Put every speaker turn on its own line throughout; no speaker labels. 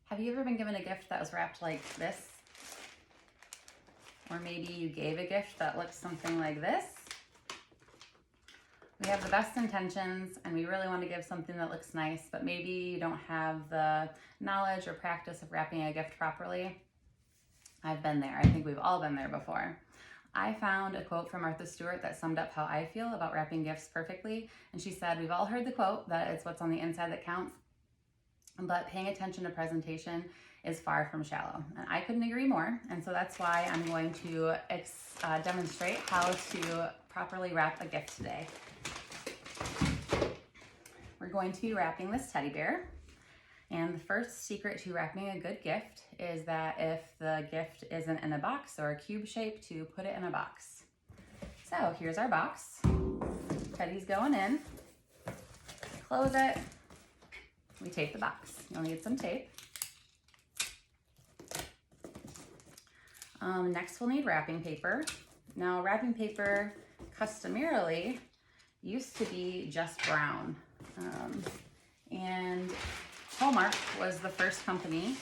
Have you ever been given a gift that was wrapped like this? Or maybe you gave a gift that looks something like this? We have the best intentions and we really want to give something that looks nice, but maybe you don't have the knowledge or practice of wrapping a gift properly. I've been there. I think we've all been there before. I found a quote from Martha Stewart that summed up how I feel about wrapping gifts perfectly. And she said, we've all heard the quote that it's what's on the inside that counts, but paying attention to presentation is far from shallow. And I couldn't agree more. And so that's why I'm going to demonstrate how to properly wrap a gift today. We're going to be wrapping this teddy bear. And the first secret to wrapping a good gift is that if the gift isn't in a box or a cube shape, to put it in a box. So here's our box. Teddy's going in. Close it. We tape the box. You'll need some tape. Next we'll need wrapping paper. Now wrapping paper customarily used to be just brown. And Hallmark was the first company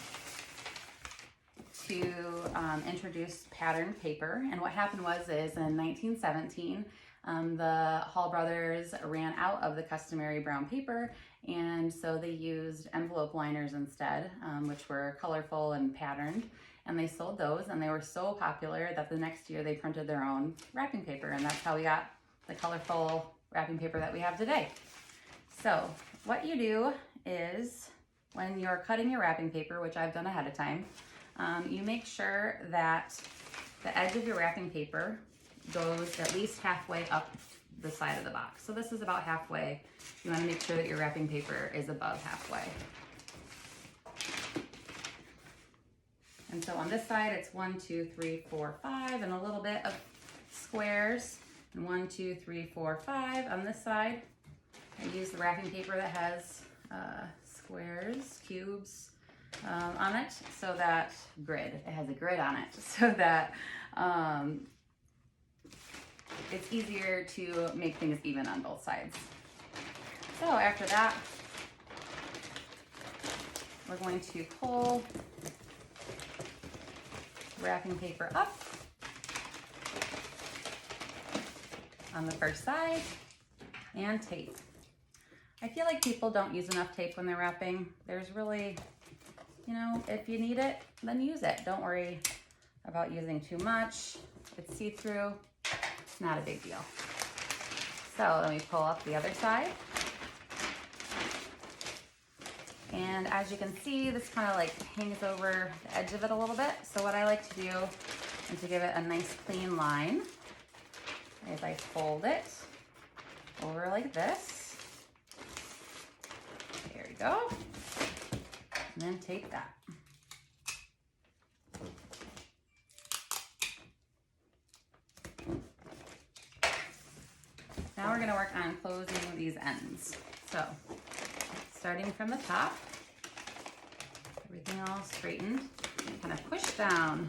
to introduce patterned paper. And what happened is in 1917, the Hall brothers ran out of the customary brown paper, and so they used envelope liners instead, which were colorful and patterned, and they sold those, and they were so popular that the next year they printed their own wrapping paper, and that's how we got the colorful wrapping paper that we have today. So what you do is, when you're cutting your wrapping paper, which I've done ahead of time, you make sure that the edge of your wrapping paper goes at least halfway up the side of the box. So this is about halfway. You want to make sure that your wrapping paper is above halfway. And so on this side, it's 1, 2, 3, 4, 5, and a little bit of squares. And 1, 2, 3, 4, 5 on this side. I use the wrapping paper that has squares, cubes on it, so that it has a grid on it, so that it's easier to make things even on both sides. So after that, we're going to pull wrapping paper up on the first side and tape. I feel like people don't use enough tape when they're wrapping. There's really, if you need it, then use it. Don't worry about using too much. It's see-through, it's not a big deal. So let me pull up the other side. And as you can see, this kind of like hangs over the edge of it a little bit. So what I like to do is to give it a nice clean line is I fold it over like this. There we go. And then tape that. Now we're going to work on closing these ends. So starting from the top, everything all straightened, kind of push down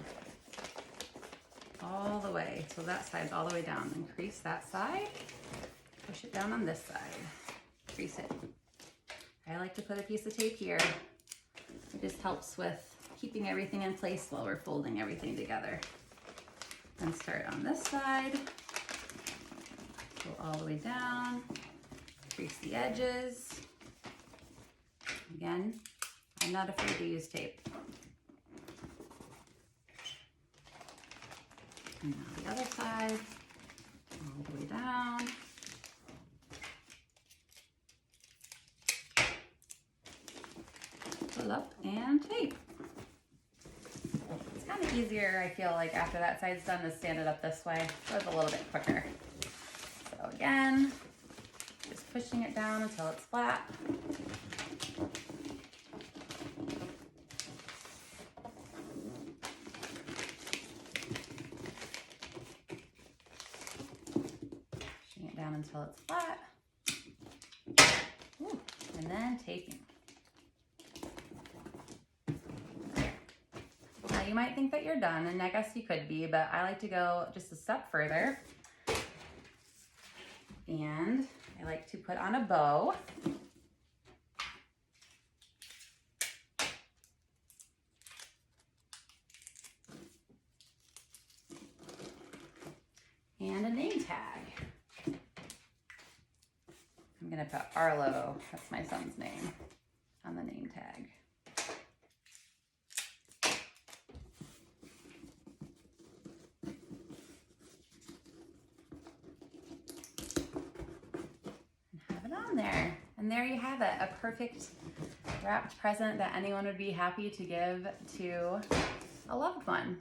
all the way. So that side's all the way down. And crease that side, push it down on this side, crease it. I like to put a piece of tape here. It just helps with keeping everything in place while we're folding everything together. And start on this side, go all the way down, crease the edges. Again, I'm not afraid to use tape. And now the other side, all the way down. Pull up and tape. It's kind of easier, I feel like, after that side's done to stand it up this way. So it's a little bit quicker. So again, just pushing it down until it's flat. Pushing it down until it's flat. Ooh, and then taping. Now you might think that you're done, and I guess you could be, but I like to go just a step further. And I like to put on a bow. and a name tag. I'm gonna put Arlo, that's my son's name, on the name tag. And have it on there. And there you have it, a perfect wrapped present that anyone would be happy to give to a loved one.